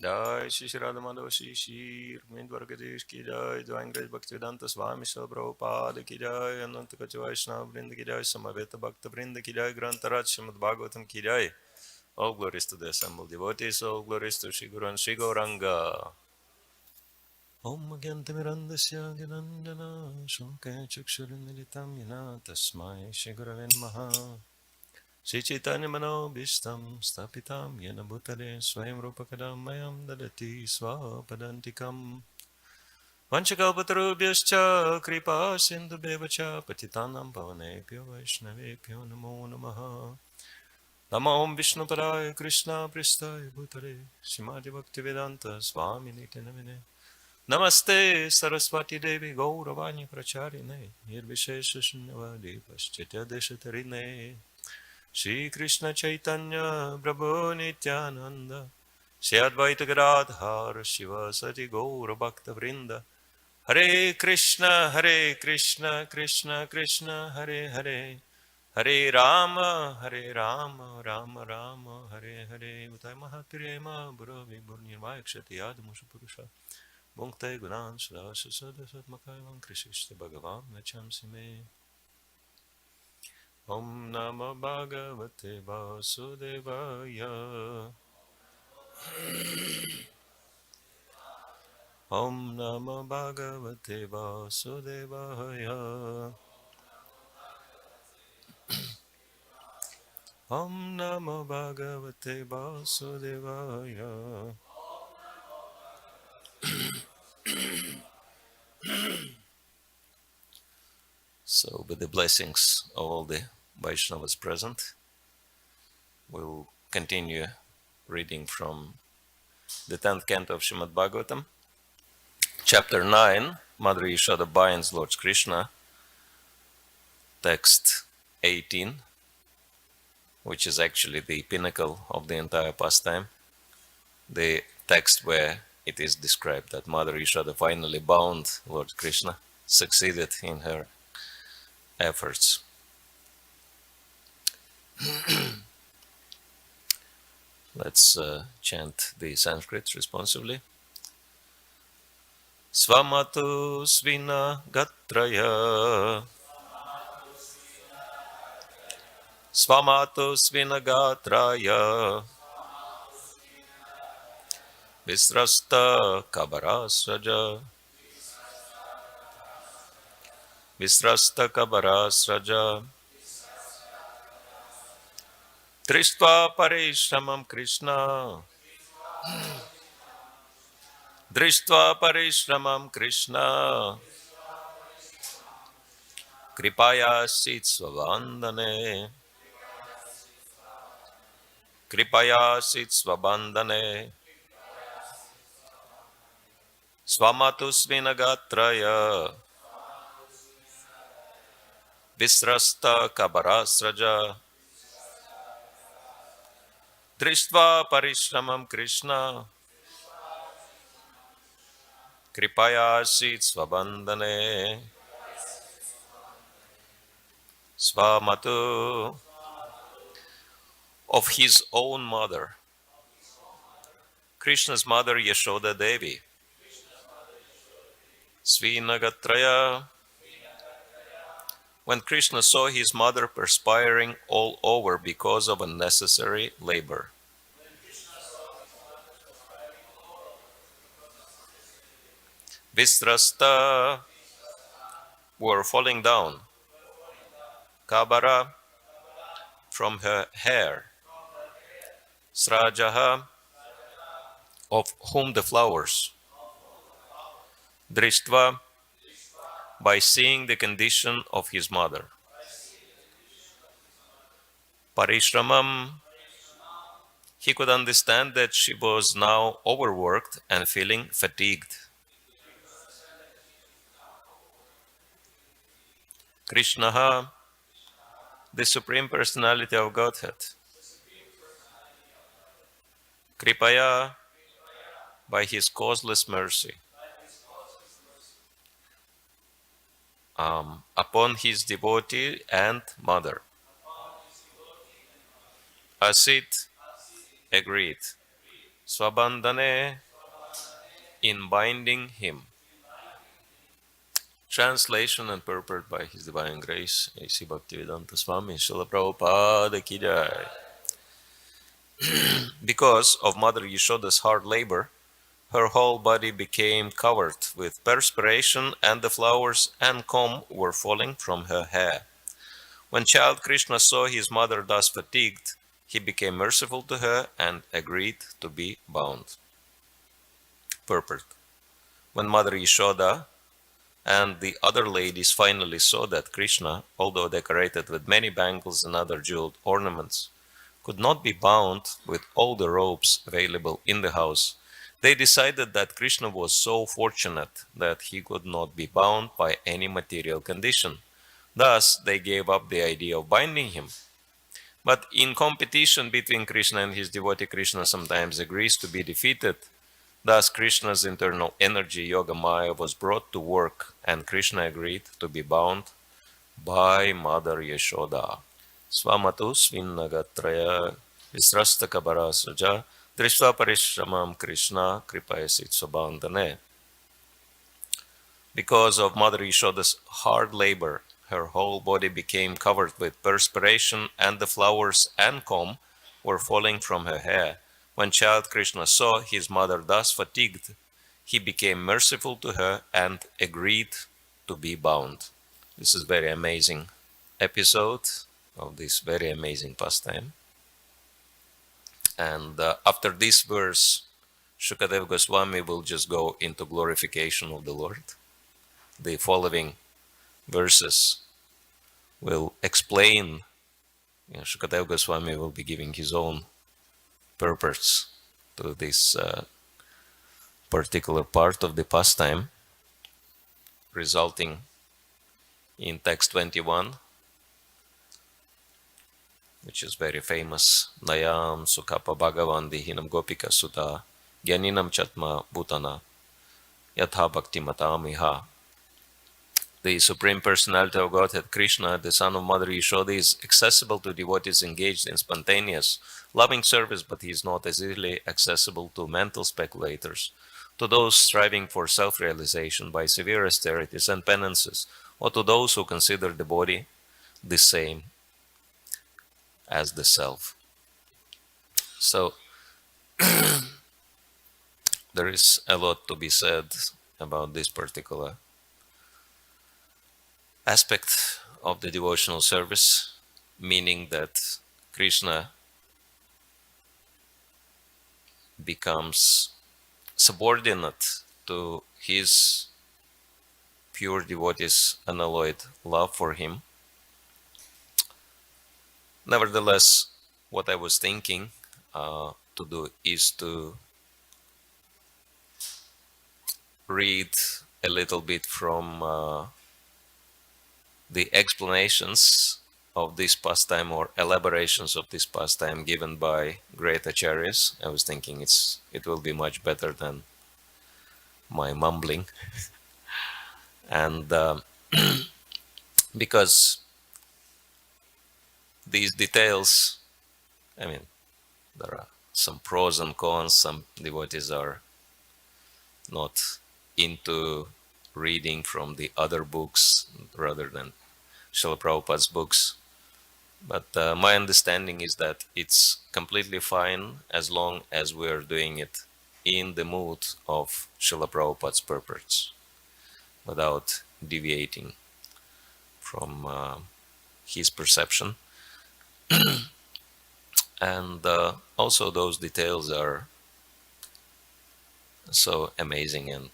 Jai Shri Shri Radha Madhava Shri Shri Rumind Vargadesh Ki Jai Jai Angrej Bhaktivedanta Swami Srila Prabhupada Ki Jai Ananta Kacha Vaishnava Vrinda Ki Jai Samaveta Bhakta Vrinda Ki Jai Grantaraj Srimad Bhagavatam Ki Jai. All glories to the assembled devotees, all glories to Shri Guru and Shri Gauranga. Om Gyantamirandasya Gyanandana Shukaya Chakshurunilitam Yana Tasmai Shri Gurave Namaha Shri Chaitanya Manobishtam Stapitam Yena Bhutale Swayam Rupakadam Mayam Dadati Swapadantikam Vanchakalpatarubhyascha Kripa Sindhubhyevacha Patitanam Pavanebhyo Vaishnavebhyo Namo Namaha Namo Om Vishnupadaya Krishna Pristaya Bhutale Srimati Bhaktivedanta Swami Nityamine Namaste Saraswati Devi Gauravani Pracharine Nirvishesha Shunyavadi Paschitya Deshatarine Shri Krishna Chaitanya Prabhu Nityananda Shri Advaita Gadadhar Shiva Sati Gaura Bhakta Vrinda Hare Krishna Krishna Krishna Hare Hare Hare Rama Rama Rama Hare Hare Utai Mahatirema Buravi Burnirvayakshati Adamusha Purusha Bhunkte Gunan Sudasa Sadasatmakaivam Krishishta Bhagavam Nachamsi Me Om Namo Bhagavate Vasudevaya Om Namo Bhagavate Vasudevaya Om Namo Bhagavate Vasudevaya. So, with the blessings of all the Vaishnavas present, we'll continue reading from the 10th canto of Srimad Bhagavatam, chapter 9, Mother Yashoda binds Lord Krishna, text 18, which is actually the pinnacle of the entire pastime, the text where it is described that Mother Yashoda finally bound Lord Krishna, succeeded in her efforts. Let's chant the Sanskrit responsively. Svamatu svina gatraya Svamatu svina gatraya Visrasta kabarasraja Visrasta kabarasraja Drishtva parishramam Krishna Drishtva parishramam Krishna Kripaya sit svabandhane Kripaya sit svabandhane Svamatu svinagatraya Visrasta kabarasraja Drishtva parishramam Krishna Kripaya sit svabandhane Svamatu of his own mother, Krishna's mother Yashoda Devi. Svinagatraya. When Krishna saw his mother perspiring all over because of unnecessary labor. Visrasta were falling down. Kabara from her hair. Srajaha of whom the flowers. Drishtva by seeing the condition of his mother. Parishramam, he could understand that she was now overworked and feeling fatigued. Krishna, the Supreme Personality of Godhead. Kripaya, by his causeless mercy. Upon his devotee and mother. Asit agreed. Swabandhane, in binding him. Translation and purport by His Divine Grace, A.C. Bhaktivedanta Swami Srila Prabhupada Ki Jai. Because of Mother Yashoda's hard labor, her whole body became covered with perspiration, and the flowers and comb were falling from her hair. When child Krishna saw his mother thus fatigued, he became merciful to her and agreed to be bound. Purport. When Mother Yashoda and the other ladies finally saw that Krishna, although decorated with many bangles and other jeweled ornaments, could not be bound with all the ropes available in the house, they decided that Krishna was so fortunate that he could not be bound by any material condition. Thus, they gave up the idea of binding him. But in competition between Krishna and his devotee, Krishna sometimes agrees to be defeated. Thus, Krishna's internal energy, Yoga Maya, was brought to work, and Krishna agreed to be bound by Mother Yashoda. Swamatu Svinnagatraya Visrastakabarasaja Drishva Parishramam Krishna Kripayasit Swabandhane. Because of Mother Yashoda's hard labor, her whole body became covered with perspiration, and the flowers and comb were falling from her hair. When child Krishna saw his mother thus fatigued, he became merciful to her and agreed to be bound. This is very amazing episode of this very amazing pastime. And after this verse, Shukadeva Goswami will just go into glorification of the Lord. The following verses will explain, Shukadeva Goswami will be giving his own purpose to this particular part of the pastime, resulting in text 21, which is very famous. Nayam Sukapa Bhagavan Dihinam Gopika Sutta Gyaninam Chatma Bhutana Yatha Bhakti Matamiha. The Supreme Personality of Godhead, Krishna, the son of Mother Yashoda, is accessible to devotees engaged in spontaneous, loving service, but he is not as easily accessible to mental speculators, to those striving for self-realization by severe austerities and penances, or to those who consider the body the same as the self. So, there is a lot to be said about this particular aspect of the devotional service, meaning that Krishna becomes subordinate to his pure devotees' unalloyed love for him. Nevertheless, what I was thinking to do is to read a little bit from the explanations of this pastime, or elaborations of this pastime, given by great acharyas. I was thinking it will be much better than my mumbling. And because these details, I mean, there are some pros and cons. Some devotees are not into reading from the other books rather than Srila Prabhupada's books. But my understanding is that it's completely fine as long as we're doing it in the mood of Srila Prabhupada's purports, without deviating from his perception. And also those details are so amazing, and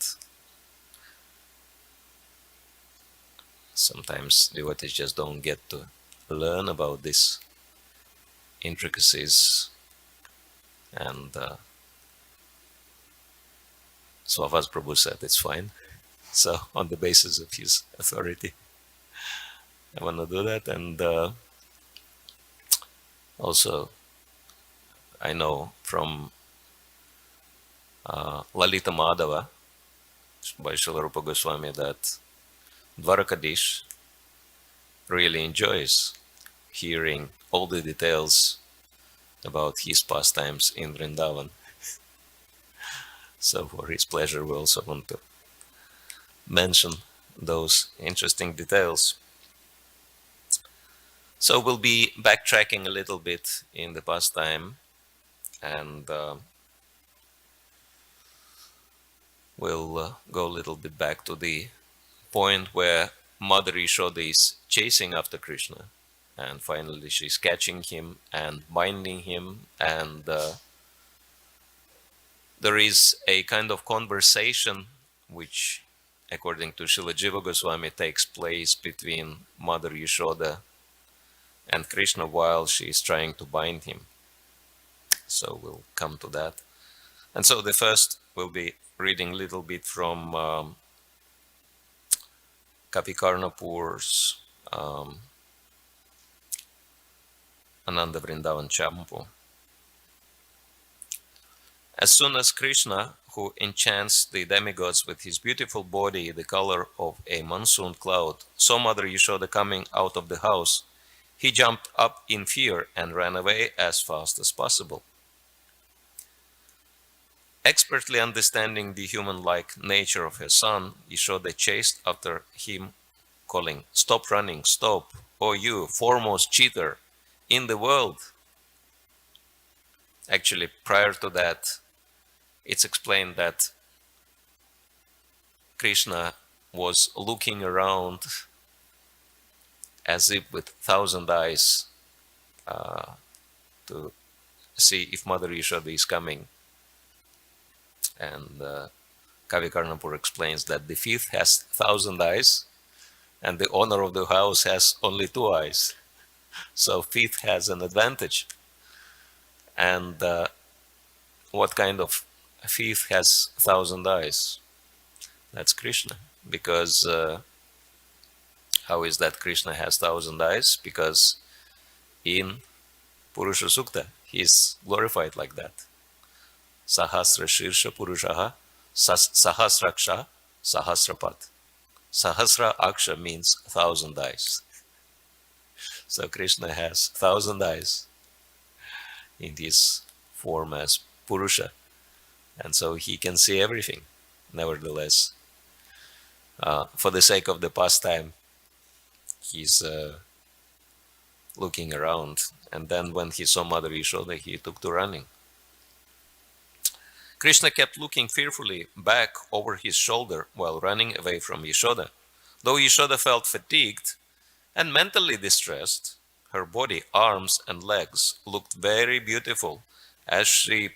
sometimes devotees just don't get to learn about these intricacies. And Swavas Prabhu said it's fine. So on the basis of his authority, I want to do that. And also I know from Lalita Madhava by Srila Rupa Goswami that Dwarakadish really enjoys hearing all the details about his pastimes in Vrindavan. So for his pleasure, we also want to mention those interesting details. So we'll be backtracking a little bit in the past time, and we'll go a little bit back to the point where Mother Yashoda is chasing after Krishna, and finally she's catching him and binding him, and there is a kind of conversation which, according to Srila Jiva Goswami, takes place between Mother Yashoda and Krishna while she is trying to bind him. So we'll come to that. And so the first we'll be reading a little bit from Kavi Karnapur's Ananda Vrindavan Champu. As soon as Krishna, who enchants the demigods with his beautiful body, the color of a monsoon cloud, saw Mother Yashoda coming out of the house, he jumped up in fear and ran away as fast as possible. Expertly understanding the human-like nature of her son, Yashoda chased after him, calling, "Stop running, stop, O you, foremost cheater in the world." Actually, prior to that, it's explained that Krishna was looking around as if with 1,000 eyes to see if Mother Yashoda is coming. And Kavi Karnapur explains that the fifth has 1,000 eyes and the owner of the house has only 2 eyes. So fifth has an advantage. And what kind of fifth has 1,000 eyes? That's Krishna. Because how is that Krishna has 1,000 eyes? Because in Purusha Sukta, he is glorified like that. Sahasra Shirsha Purushaha, Sahasraksha, Sahasrapat. Sahasra Aksha means 1,000 eyes. So Krishna has 1,000 eyes in his form as Purusha. And so he can see everything. Nevertheless, for the sake of the pastime, he's looking around. And then when he saw Mother Yashoda, he took to running. Krishna kept looking fearfully back over his shoulder while running away from Yashoda. Though Yashoda felt fatigued and mentally distressed, her body, arms, and legs looked very beautiful as she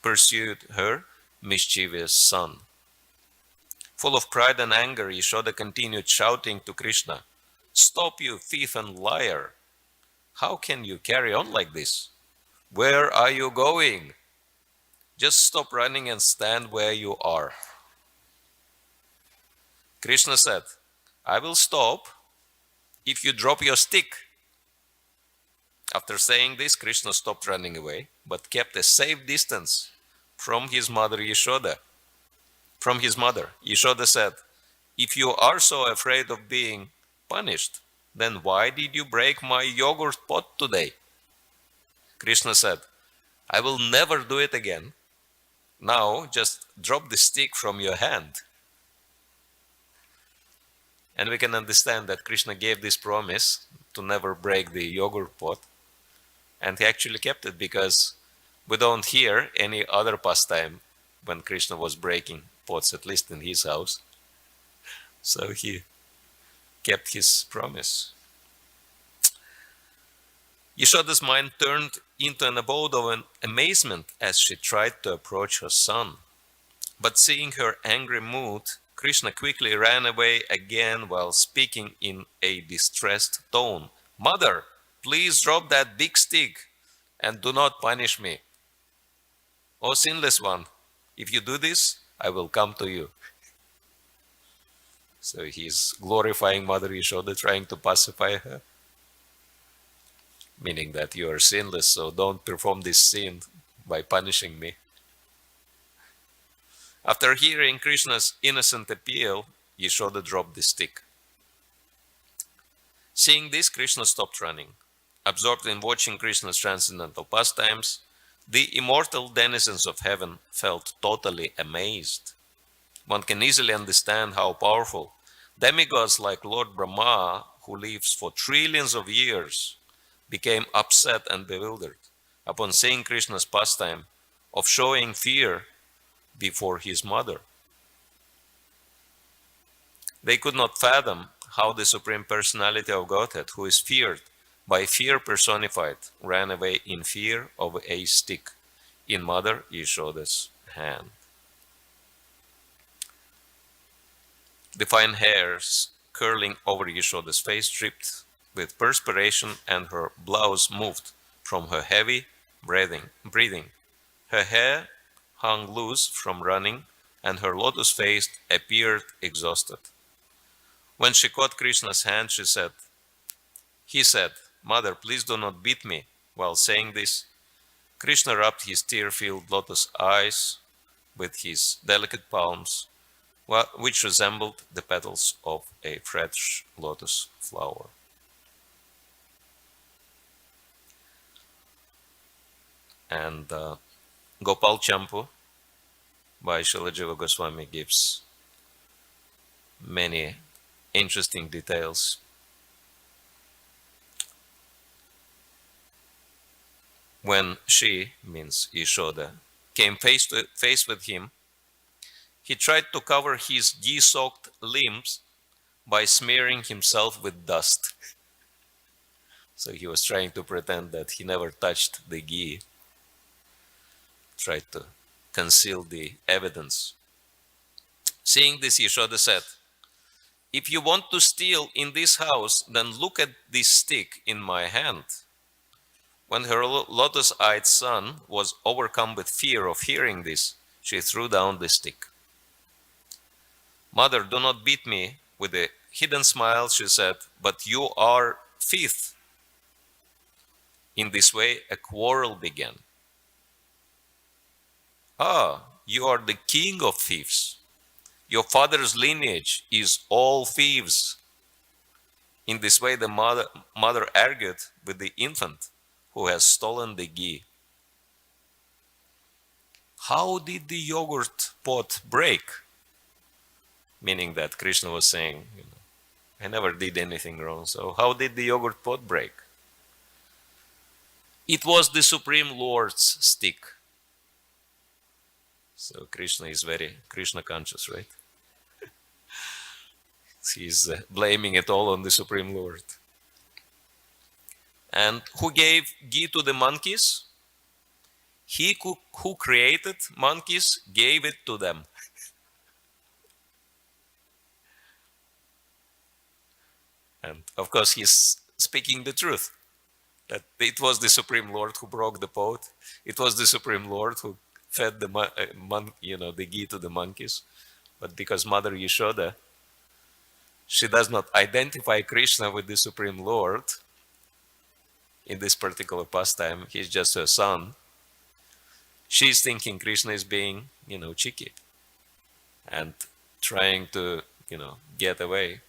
pursued her mischievous son. Full of pride and anger, Yashoda continued shouting to Krishna, "Stop, you thief and liar! How can you carry on like this? Where are you going? Just stop running and stand where you are." Krishna said, "I will stop if you drop your stick." After saying this, Krishna stopped running away, but kept a safe distance from his mother Yashoda. From his mother, Yashoda said, "If you are so afraid of being punished, then why did you break my yogurt pot today?" Krishna said, "I will never do it again. Now just drop the stick from your hand." And we can understand that Krishna gave this promise to never break the yogurt pot. And he actually kept it, because we don't hear any other pastime when Krishna was breaking pots, at least in his house. So he kept his promise. Yashoda's mind turned into an abode of amazement as she tried to approach her son. But seeing her angry mood, Krishna quickly ran away again while speaking in a distressed tone. "Mother, please drop that big stick and do not punish me. O sinless one, if you do this, I will come to you." So he's glorifying Mother Yashoda, trying to pacify her, meaning that you are sinless, so don't perform this sin by punishing me. After hearing Krishna's innocent appeal, Yashoda dropped the stick. Seeing this, Krishna stopped running. Absorbed in watching Krishna's transcendental pastimes, The immortal denizens of heaven felt totally amazed. One can easily understand how powerful demigods like Lord Brahma, who lives for trillions of years, became upset and bewildered upon seeing Krishna's pastime of showing fear before his mother. They could not fathom how the Supreme Personality of Godhead, who is feared by fear personified, ran away in fear of a stick in Mother Yashoda's hand. The fine hairs curling over Yashoda's face dripped with perspiration, and her blouse moved from her heavy breathing. Her hair hung loose from running, and her lotus face appeared exhausted. When she caught Krishna's hand, he said, Mother, please do not beat me. While saying this, Krishna rubbed his tear-filled lotus eyes with his delicate palms, which resembled the petals of a fresh lotus flower. And Gopal Champu by Srila Jiva Goswami gives many interesting details. When she, means Yashoda, came face to face with him, he tried to cover his ghee-soaked limbs by smearing himself with dust. So he was trying to pretend that he never touched the ghee, tried to conceal the evidence. Seeing this, Yashoda said, if you want to steal in this house, then look at this stick in my hand. When her lotus-eyed son was overcome with fear of hearing this, she threw down the stick. Mother, do not beat me. With a hidden smile, she said, but you are thief. In this way, a quarrel began. Ah, you are the king of thieves. Your father's lineage is all thieves. In this way, the mother argued with the infant who has stolen the ghee. How did the yogurt pot break? Meaning that Krishna was saying, I never did anything wrong, so how did the yogurt pot break? It was the Supreme Lord's stick. So Krishna is very Krishna conscious, right? He's blaming it all on the Supreme Lord. And who gave ghee to the monkeys? He who created monkeys gave it to them. And of course, he's speaking the truth. That it was the Supreme Lord who broke the pot. It was the Supreme Lord who fed the ghee to the monkeys. But because Mother Yashoda, she does not identify Krishna with the Supreme Lord in this particular pastime. He's just her son. She's thinking Krishna is being, cheeky and trying to, get away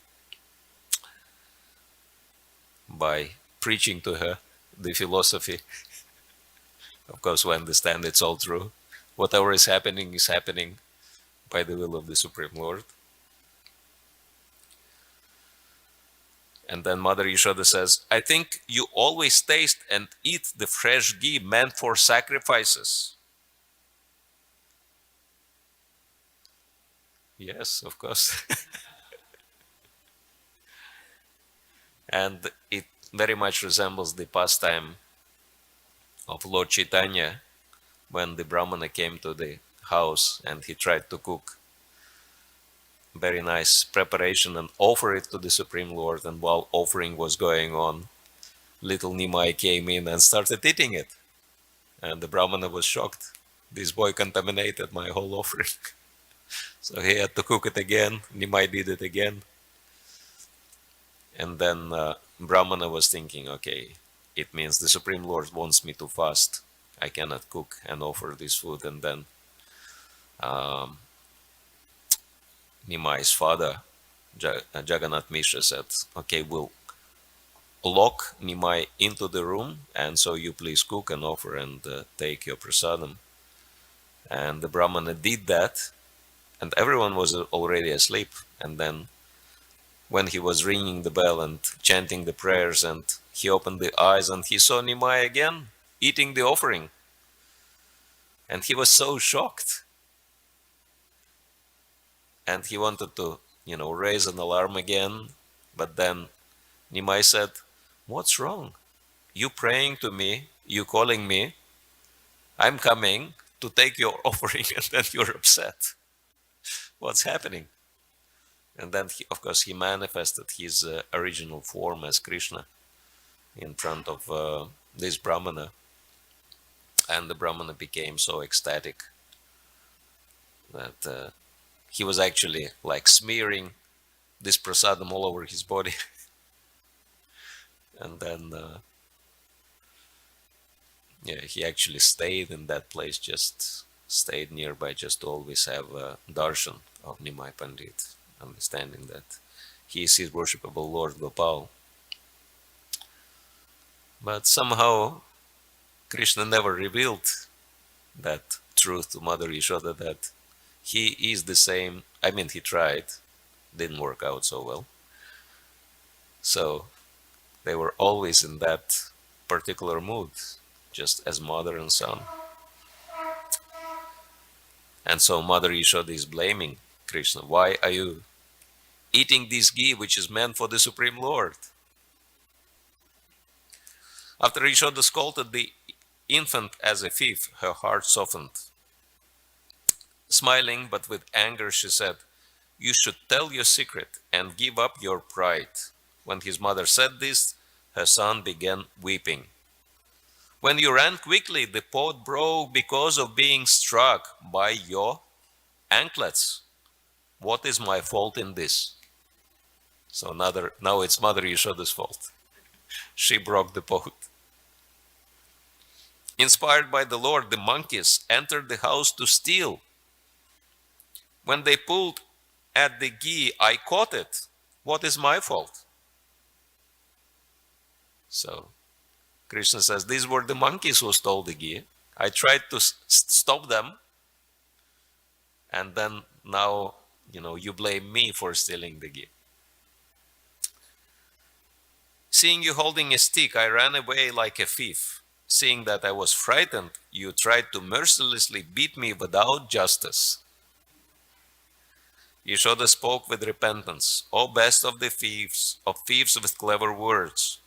by preaching to her the philosophy. Of course, we understand it's all true. Whatever is happening by the will of the Supreme Lord. And then Mother Yashoda says, I think you always taste and eat the fresh ghee meant for sacrifices. Yes, of course. And it very much resembles the pastime of Lord Chaitanya when the Brahmana came to the house and he tried to cook very nice preparation and offer it to the Supreme Lord. And while offering was going on, little Nimai came in and started eating it. And the Brahmana was shocked. This boy contaminated my whole offering. So he had to cook it again. Nimai did it again. And then Brahmana was thinking, okay, it means the Supreme Lord wants me to fast. I cannot cook and offer this food. And then Nimai's father, Jagannath Mishra, said, okay, we'll lock Nimai into the room, and so you please cook and offer and take your prasadam. And the Brahmana did that, and everyone was already asleep. And then when he was ringing the bell and chanting the prayers, and he opened the eyes and he saw Nimai again eating the offering. And he was so shocked. And he wanted to, raise an alarm again. But then Nimai said, "What's wrong? You praying to me, you calling me, I'm coming to take your offering, and then you're upset. What's happening?" And then, of course, he manifested his original form as Krishna in front of this Brahmana. And the Brahmana became so ecstatic that he was actually like smearing this prasadam all over his body. And then, he actually stayed in that place, just stayed nearby, just to always have a darshan of Nimai Pandit, understanding that he is his worshipable Lord Gopal. But somehow Krishna never revealed that truth to Mother Yashoda, that he is the same. I mean, he tried, didn't work out so well. So they were always in that particular mood, just as mother and son. And so Mother Yashoda is blaming Krishna. Why are you eating this ghee which is meant for the Supreme Lord? After Yashoda scolded the infant as a thief, her heart softened. Smiling but with anger, she said, "You should tell your secret and give up your pride." When his mother said this, her son began weeping. "When you ran quickly, the pot broke because of being struck by your anklets. What is my fault in this?" So now it's Mother Yashoda's fault. She broke the pot. Inspired by the Lord, the monkeys entered the house to steal. When they pulled at the ghee, I caught it. What is my fault? So Krishna says, these were the monkeys who stole the ghee. I tried to stop them. And then now, you blame me for stealing the ghee. Seeing you holding a stick, I ran away like a thief. Seeing that I was frightened, you tried to mercilessly beat me without justice. Yashoda spoke with repentance. O best of the thieves with clever words,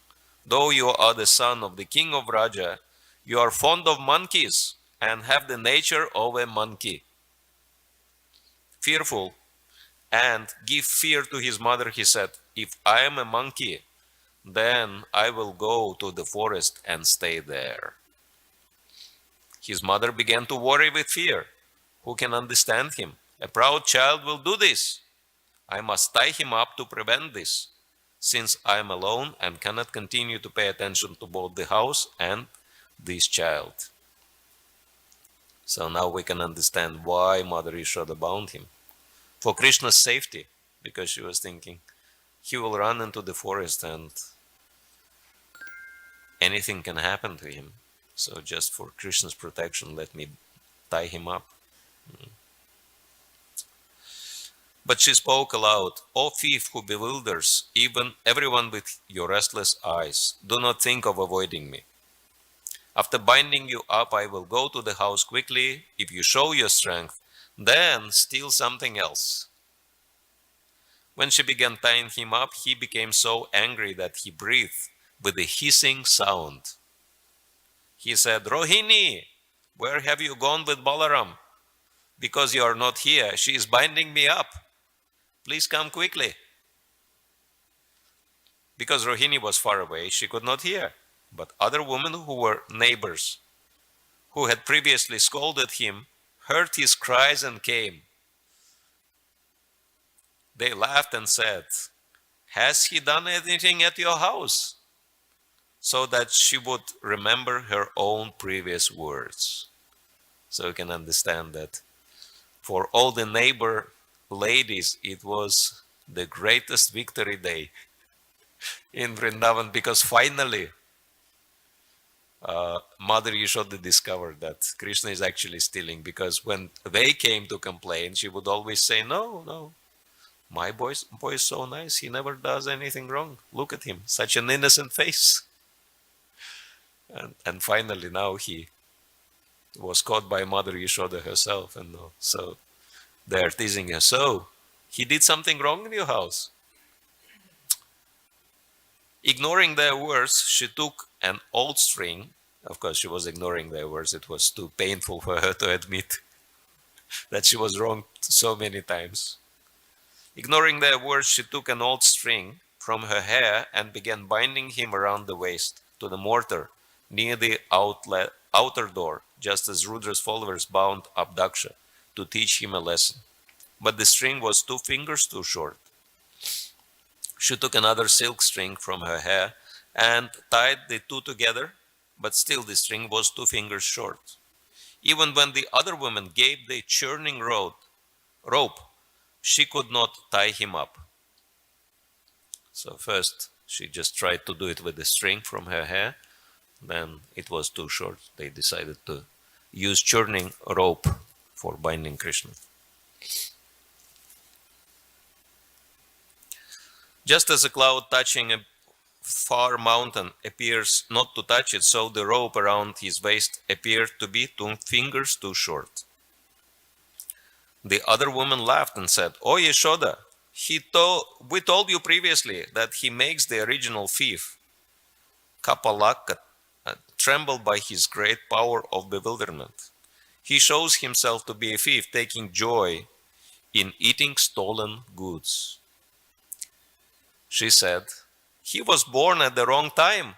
though you are the son of the king of Raja, you are fond of monkeys and have the nature of a monkey. Fearful and give fear to his mother, he said, if I am a monkey, then I will go to the forest and stay there. His mother began to worry with fear. Who can understand him? A proud child will do this. I must tie him up to prevent this, since I am alone and cannot continue to pay attention to both the house and this child. So now we can understand why Mother Yashoda bound him. For Krishna's safety, because she was thinking, he will run into the forest and anything can happen to him. So just for Krishna's protection, let me tie him up. But she spoke aloud, O thief who bewilders even everyone with your restless eyes, do not think of avoiding me. After binding you up, I will go to the house quickly. If you show your strength, then steal something else. When she began tying him up, he became so angry that he breathed with a hissing sound. He said, Rohini, where have you gone with Balaram? Because you are not here, she is binding me up. Please come quickly. Because Rohini was far away, she could not hear. But other women who were neighbors, who had previously scolded him, heard his cries and came. They laughed and said, has he done anything at your house? So that she would remember her own previous words. So you can understand that for all the neighbor ladies, it was the greatest victory day. in Vrindavan, because finally Mother Yashoda discovered that Krishna is actually stealing, because when they came to complain, she would always say, no, no, my boy is so nice. He never does anything wrong. Look at him, such an innocent face. And finally now he was caught by Mother Yashoda herself. And so they're teasing her. So he did something wrong in your house. Ignoring their words, she took an old string. Of course, she was ignoring their words. It was too painful for her to admit that she was wrong so many times. Ignoring their words, she took an old string from her hair and began binding him around the waist to the mortar near the outer door, just as Rudra's followers bound Abdaksha to teach him a lesson. But the string was 2 fingers too short. She took another silk string from her hair and tied the two together, but still the string was 2 fingers short. Even when the other woman gave the churning rope, she could not tie him up. So first she just tried to do it with the string from her hair, then it was too short. They decided to use churning rope for binding Krishna. Just as a cloud touching a far mountain appears not to touch it, so the rope around his waist appeared to be 2 fingers too short. The other woman laughed and said, "Oh Yashoda, we told you previously that he makes the original thief, Kapalaka, tremble by his great power of bewilderment. He shows himself to be a thief, taking joy in eating stolen goods." She said, "He was born at the wrong time.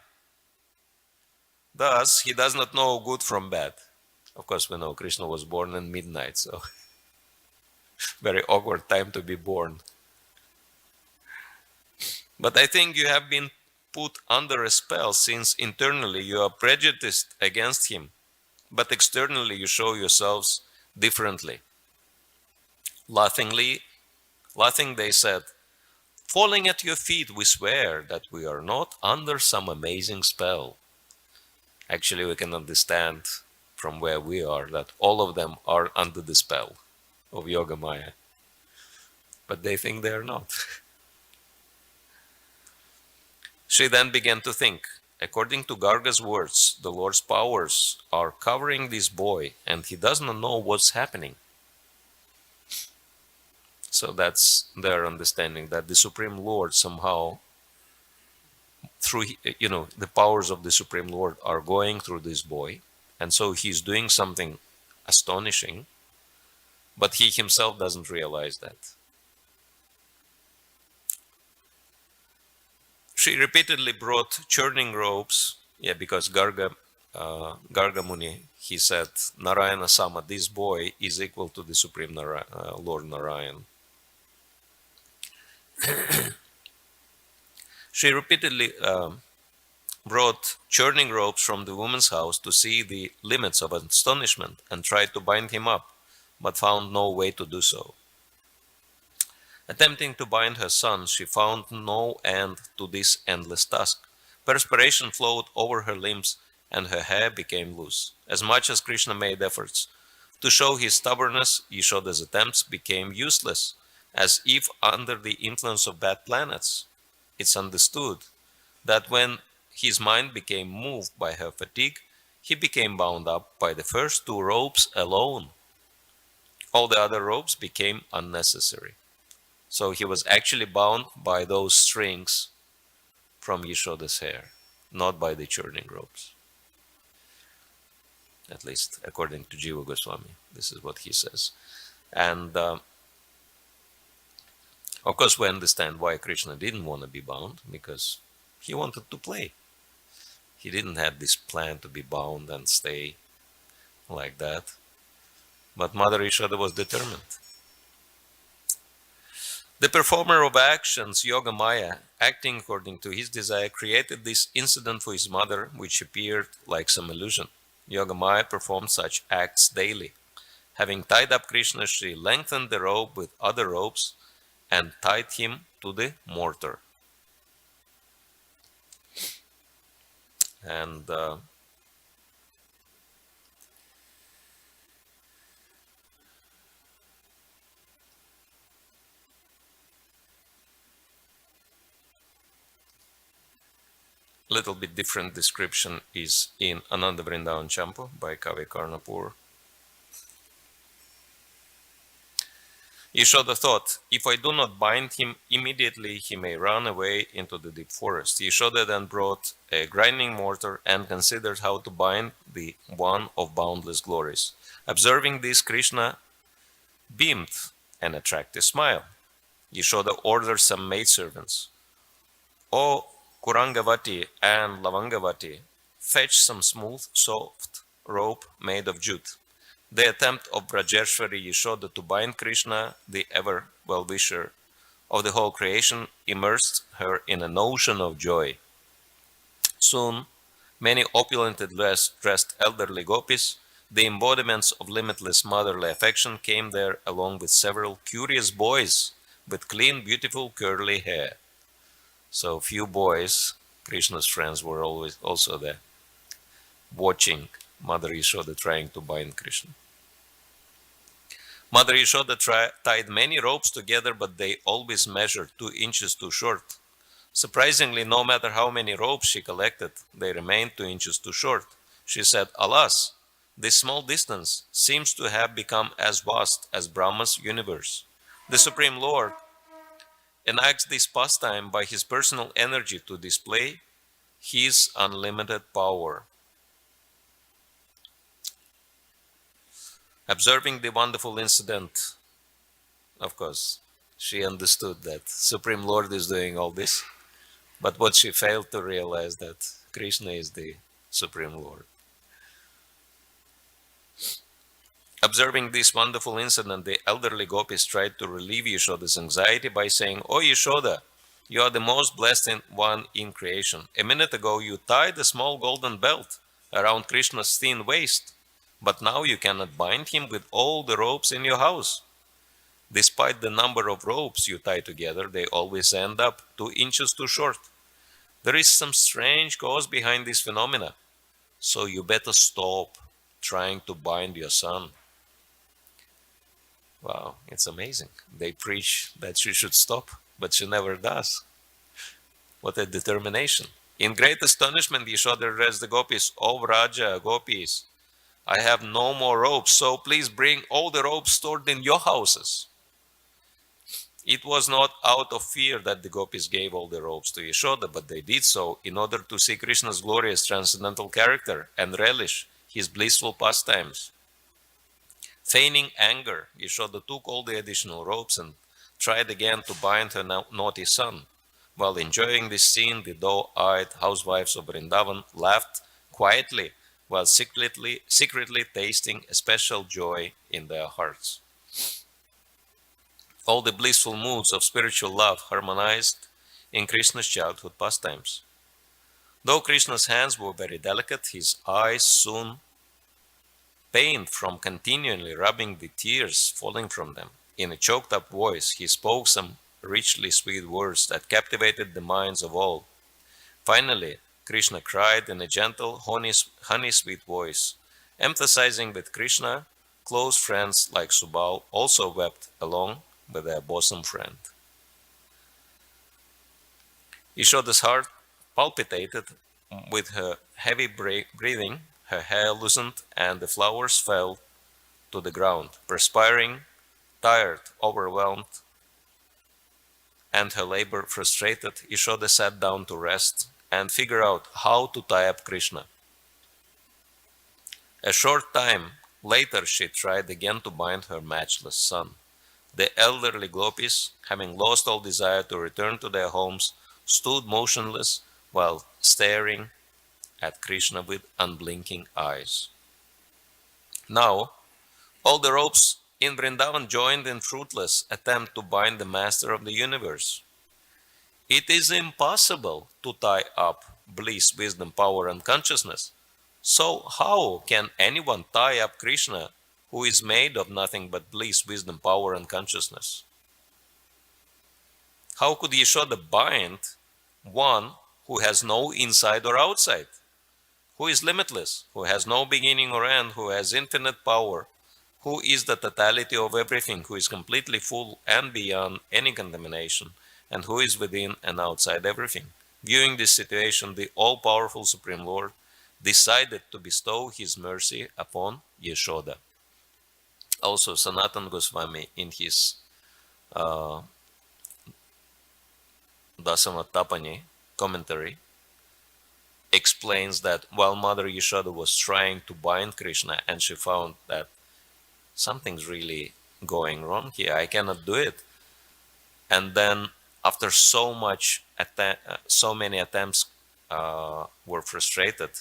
Thus, he does not know good from bad." Of course, we know Krishna was born in midnight, so very awkward time to be born. But I think you have been put under a spell, since internally you are prejudiced against him, but externally you show yourselves differently. Laughing, they said, "Falling at your feet, we swear that we are not under some amazing spell." Actually, we can understand from where we are that all of them are under the spell of Yogamaya, but they think they are not. She then began to think, according to Garga's words, the Lord's powers are covering this boy and he does not know what's happening. So that's their understanding, that the Supreme Lord somehow, through the powers of the Supreme Lord are going through this boy, and so he's doing something astonishing, but he himself doesn't realize that. She repeatedly brought churning ropes, because Garga Muni, he said, Narayana Sama, this boy is equal to the Supreme Lord Narayan. She repeatedly brought churning ropes from the woman's house to see the limits of astonishment and tried to bind him up, but found no way to do so. Attempting to bind her son, she found no end to this endless task. Perspiration flowed over her limbs and her hair became loose. As much as Krishna made efforts to show his stubbornness, Yashoda's attempts became useless, as if under the influence of bad planets. It's understood that when his mind became moved by her fatigue, he became bound up by the first 2 ropes alone. All the other ropes became unnecessary. So he was actually bound by those strings from Yashoda's hair, not by the churning ropes. At least according to Jiva Goswami, this is what he says. And of course we understand why Krishna didn't want to be bound, because he wanted to play. He didn't have this plan to be bound and stay like that. But Mother Yashoda was determined. The performer of actions, Yogamaya, acting according to his desire, created this incident for his mother, which appeared like some illusion. Yogamaya performed such acts daily. Having tied up Krishna, she lengthened the rope with other ropes and tied him to the mortar. And little bit different description is in Ananda Vrindavan Champu by Kavi Karnapur. Yashoda thought, if I do not bind him immediately, he may run away into the deep forest. Yashoda then brought a grinding mortar and considered how to bind the one of boundless glories. Observing this, Krishna beamed an attractive smile. Yashoda ordered some maidservants. O Kurangavati and Lavangavati, fetch some smooth, soft rope made of jute. The attempt of Brajershwari Yashoda to bind Krishna, the ever well-wisher of the whole creation, immersed her in an ocean of joy. Soon, many opulently dressed elderly gopis, the embodiments of limitless motherly affection, came there along with several curious boys with clean, beautiful, curly hair. So few boys, Krishna's friends, were always also there, watching Mother Yashoda trying to bind Krishna. Mother Yashoda tied many ropes together, but they always measured 2 inches too short. Surprisingly, no matter how many ropes she collected, they remained 2 inches too short. She said, alas, this small distance seems to have become as vast as Brahma's universe. The Supreme Lord enacts this pastime by his personal energy to display his unlimited power. Observing the wonderful incident, of course, she understood that Supreme Lord is doing all this, but what she failed to realize that Krishna is the Supreme Lord. Observing this wonderful incident, the elderly gopis tried to relieve Yashoda's anxiety by saying, "Oh Yashoda, you are the most blessed one in creation. A minute ago you tied a small golden belt around Krishna's thin waist, but now you cannot bind him with all the ropes in your house. Despite the number of ropes you tie together, they always end up 2 inches too short. There is some strange cause behind this phenomena, so you better stop trying to bind your son." Wow, it's amazing. They preach that she should stop, but she never does. What a determination. In great astonishment, Yashoda addressed the gopis, "O Vraja, gopis, I have no more ropes, so please bring all the ropes stored in your houses." It was not out of fear that the gopis gave all the ropes to Yashoda, but they did so in order to see Krishna's glorious transcendental character and relish his blissful pastimes. Feigning anger, Yashoda took all the additional ropes and tried again to bind her naughty son. While enjoying this scene, the doe-eyed housewives of Vrindavan laughed quietly while secretly tasting a special joy in their hearts. All the blissful moods of spiritual love harmonized in Krishna's childhood pastimes. Though Krishna's hands were very delicate, his eyes soon pained from continually rubbing the tears falling from them. In a choked up voice, he spoke some richly sweet words that captivated the minds of all. Finally, Krishna cried in a gentle, honey sweet voice, emphasizing that Krishna, close friends like Subal, also wept along with their bosom friend. Yashoda's heart palpitated with her heavy breathing, her hair loosened, and the flowers fell to the ground. Perspiring, tired, overwhelmed, and her labor frustrated, Yashoda sat down to rest and figure out how to tie up Krishna. A short time later, she tried again to bind her matchless son. The elderly gopis, having lost all desire to return to their homes, stood motionless while staring at Krishna with unblinking eyes. Now, all the ropes in Vrindavan joined in fruitless attempt to bind the master of the universe. It is impossible to tie up bliss, wisdom, power, and consciousness. So how can anyone tie up Krishna, who is made of nothing but bliss, wisdom, power, and consciousness? How could Yashoda bind one who has no inside or outside? who is limitless, who has no beginning or end, who has infinite power, who is the totality of everything, who is completely full and beyond any contamination, and who is within and outside everything. Viewing this situation, the all-powerful Supreme Lord decided to bestow his mercy upon Yashoda. Also, Sanatan Goswami in his Dasamatapani commentary explains that while Mother Yashoda was trying to bind Krishna and she found that something's really going wrong here, I cannot do it. And then after so many attempts were frustrated,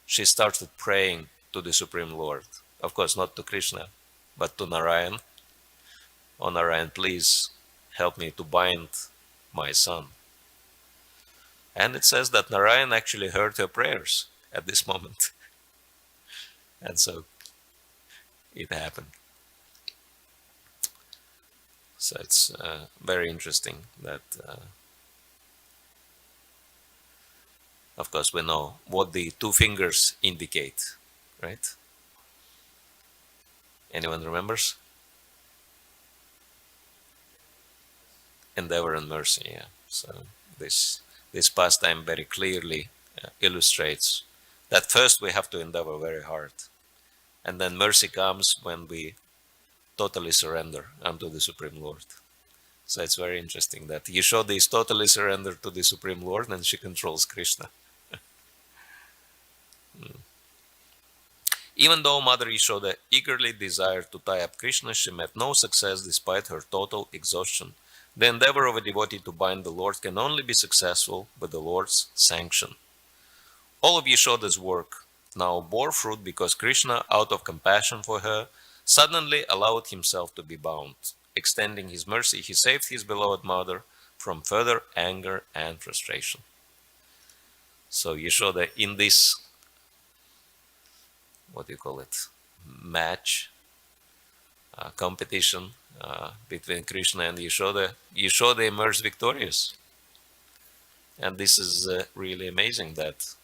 she started praying to the Supreme Lord. Of course, not to Krishna, but to Narayan. Oh Narayan, please help me to bind my son. And it says that Narayan actually heard her prayers at this moment. And so it happened. So it's very interesting that, of course, we know what the two fingers indicate, right? Anyone remembers? Endeavor and mercy, yeah. So this pastime very clearly illustrates that first we have to endeavor very hard, and then mercy comes when we totally surrender unto the Supreme Lord. So it's very interesting that Yashoda is totally surrendered to the Supreme Lord and she controls Krishna. Even though Mother Yashoda eagerly desired to tie up Krishna, she met no success despite her total exhaustion. The endeavor of a devotee to bind the Lord can only be successful with the Lord's sanction. All of Yashoda's work now bore fruit because Krishna, out of compassion for her, suddenly allowed himself to be bound. Extending his mercy, he saved his beloved mother from further anger and frustration. So Yashoda, in this, what do you call it, match, competition between Krishna and Yashoda, Yashoda emerged victorious. And this is really amazing that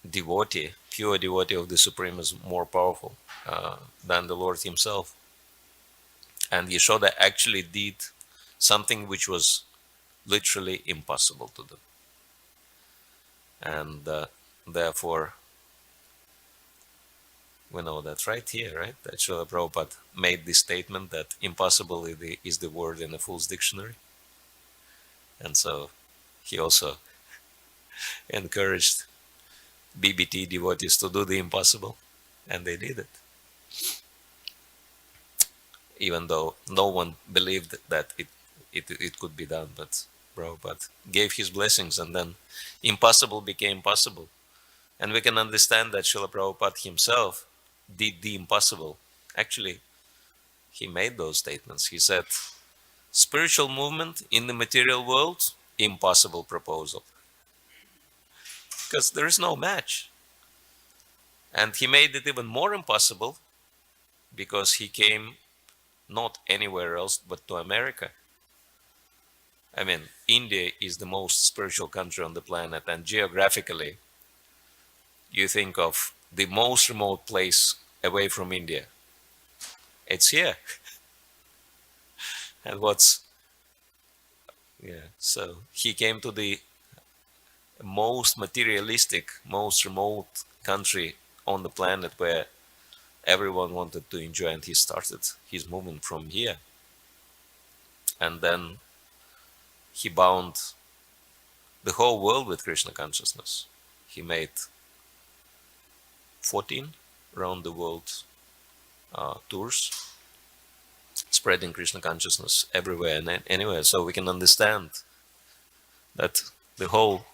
devotee, pure devotee of the Supreme is more powerful than the Lord himself. And Yashoda actually did something which was literally impossible to do. And therefore, we know that right here, right? That Srila Prabhupada made this statement that impossible is the word in the Fool's Dictionary. And so he also encouraged BBT devotees to do the impossible, and they did it. Even though no one believed that it could be done, but Prabhupada gave his blessings, and then impossible became possible. And we can understand that Srila Prabhupada himself did the impossible. Actually, he made those statements. He said, spiritual movement in the material world, impossible proposal. Because there is no match. And he made it even more impossible because he came not anywhere else but to America. I mean, India is the most spiritual country on the planet, and geographically, you think of the most remote place away from India. It's here. And so he came to the most materialistic, most remote country on the planet where everyone wanted to enjoy, and he started his movement from here. And then he bound the whole world with Krishna consciousness. He made 14 round the world tours, spreading Krishna consciousness everywhere and anywhere. So we can understand that the whole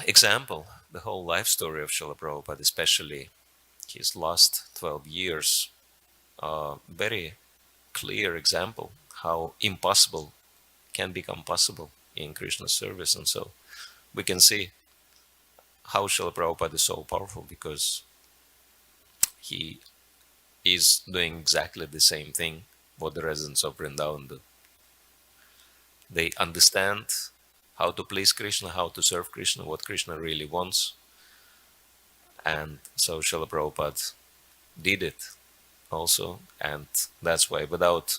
example, the whole life story of Srila Prabhupada, especially his last 12 years, very clear example how impossible can become possible in Krishna's service. And so we can see how Srila Prabhupada is so powerful, because he is doing exactly the same thing what the residents of Vrindavan do. They understand how to please Krishna, how to serve Krishna, what Krishna really wants. And so Srila Prabhupada did it also, and that's why without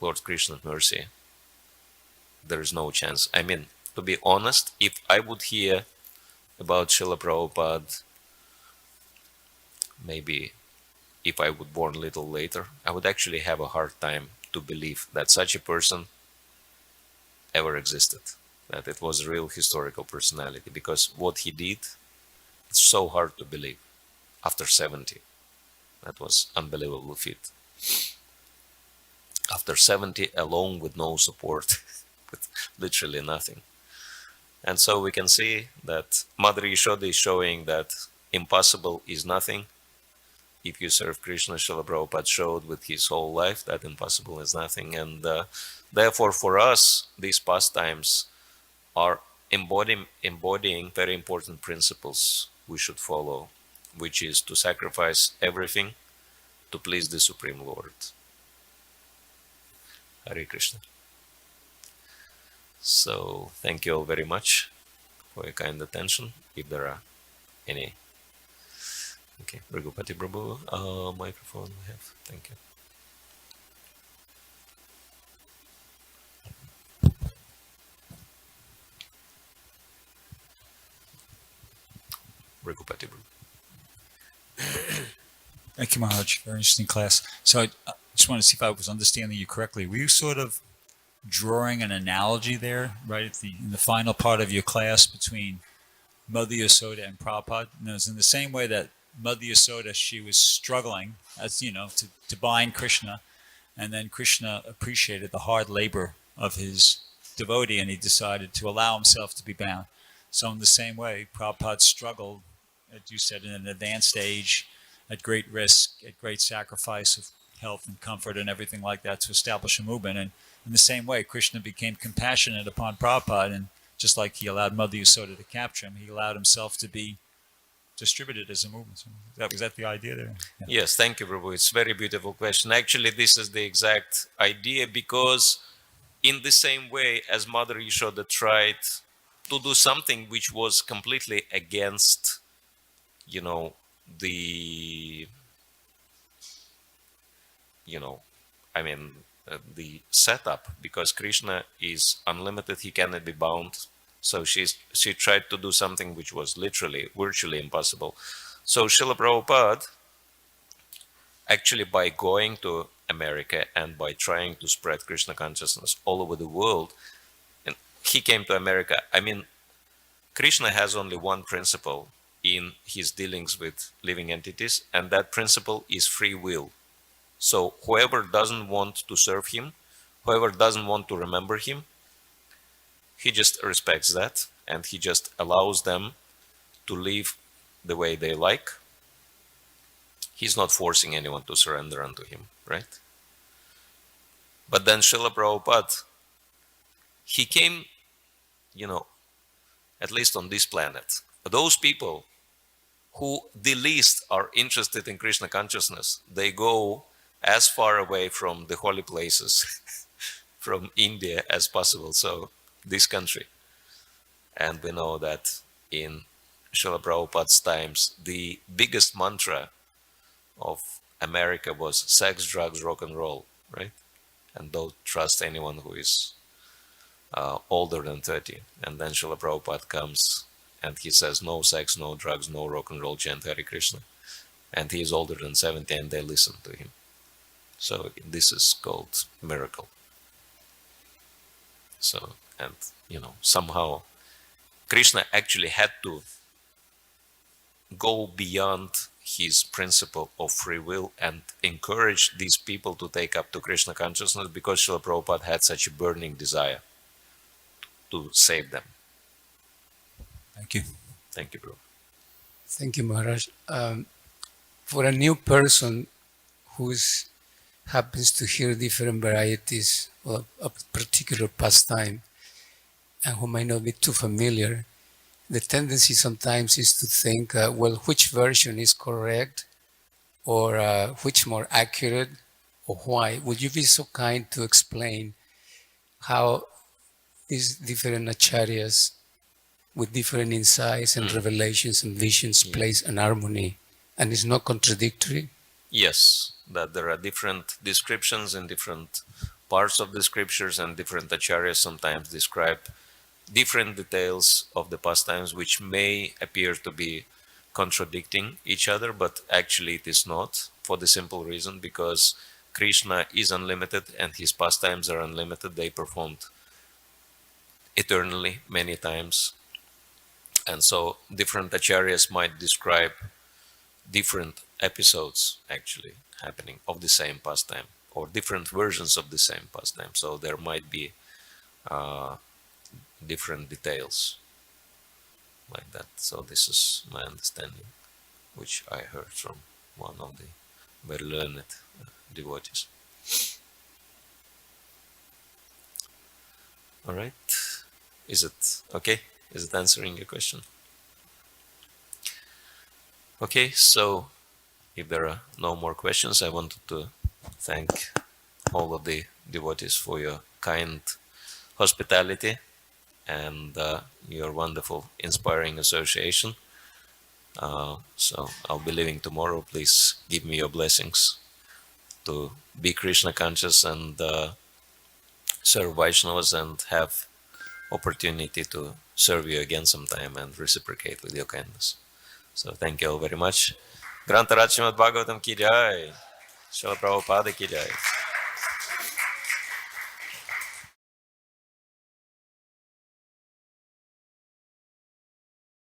Lord Krishna's mercy, there is no chance. I mean, to be honest, if I would hear about Srila Prabhupada, maybe if I would born a little later, I would actually have a hard time to believe that such a person ever existed, that it was a real historical personality, because what he did, it's so hard to believe after 70. That was unbelievable feat. After 70, alone with no support, with literally nothing. And so we can see that Mother Yashoda is showing that impossible is nothing. If you serve Krishna, Srila Prabhupada showed with his whole life that impossible is nothing. And therefore, for us, these pastimes are embodying very important principles we should follow, which is to sacrifice everything to please the Supreme Lord. Hare Krishna. So, thank you all very much for your kind attention. If there are any. Okay, Raghupati Prabhu, microphone we have. Thank you. Raghupati Prabhu. Thank you, Maharaj. Very interesting class. So I just want to see if I was understanding you correctly. Were you sort of drawing an analogy there, right, in the final part of your class between Mother Yasoda and Prabhupada? And it was in the same way that Mother Yasoda, she was struggling, as you know, to bind Krishna, and then Krishna appreciated the hard labor of his devotee, and he decided to allow himself to be bound. So in the same way, Prabhupada struggled, as you said, in an advanced age, at great risk, at great sacrifice of health and comfort and everything like that to establish a movement. And in the same way, Krishna became compassionate upon Prabhupada, and just like he allowed Mother Yasoda to capture him, he allowed himself to be distributed as a movement. So was that the idea there? Yeah. Yes, thank you, Prabhu. It's a very beautiful question. Actually, this is the exact idea, because in the same way as Mother Yashoda tried to do something which was completely against, the, the setup, because Krishna is unlimited, he cannot be bound. So she tried to do something which was literally, virtually impossible. So Srila Prabhupada, actually by going to America and by trying to spread Krishna consciousness all over the world, and he came to America. I mean, Krishna has only one principle in his dealings with living entities, and that principle is free will. So whoever doesn't want to serve him, whoever doesn't want to remember him, he just respects that, and he just allows them to live the way they like. He's not forcing anyone to surrender unto him, right? But then Srila Prabhupada, he came, at least on this planet, those people who the least are interested in Krishna consciousness, they go as far away from the holy places, from India as possible, so this country. And we know that in Srila Prabhupada's times, the biggest mantra of America was sex, drugs, rock and roll, right? And don't trust anyone who is older than 30. And then Srila Prabhupada comes and he says, no sex, no drugs, no rock and roll, chant Hare Krishna. And he is older than 70 and they listen to him. So this is called miracle. So, and somehow Krishna actually had to go beyond his principle of free will and encourage these people to take up to Krishna consciousness, because Srila Prabhupada had such a burning desire to save them. Thank you. Thank you, bro. Thank you, Maharaj. For a new person who happens to hear different varieties of a particular pastime and who might not be too familiar, the tendency sometimes is to think, well, which version is correct, or which more accurate, or why? Would you be so kind to explain how these different acharyas with different insights and revelations and visions place an harmony, and it's not contradictory. Yes, that there are different descriptions in different parts of the scriptures, and different acharyas sometimes describe different details of the pastimes which may appear to be contradicting each other, but actually it is not, for the simple reason because Krishna is unlimited and his pastimes are unlimited. They performed eternally many times, and so different acharyas might describe different episodes actually happening of the same pastime, or different versions of the same pastime, so there might be different details like that. So this is my understanding, which I heard from one of the very learned devotees. All right, is it okay? Is it answering your question? Okay, so if there are no more questions, I wanted to thank all of the devotees for your kind hospitality and your wonderful, inspiring association. So I'll be leaving tomorrow. Please give me your blessings to be Krishna conscious and serve Vaishnavas, and have opportunity to serve you again sometime and reciprocate with your kindness. So thank you all very much. Grantaraj Srimad Bhagavatam ki jai. Srila Prabhupada ki jai.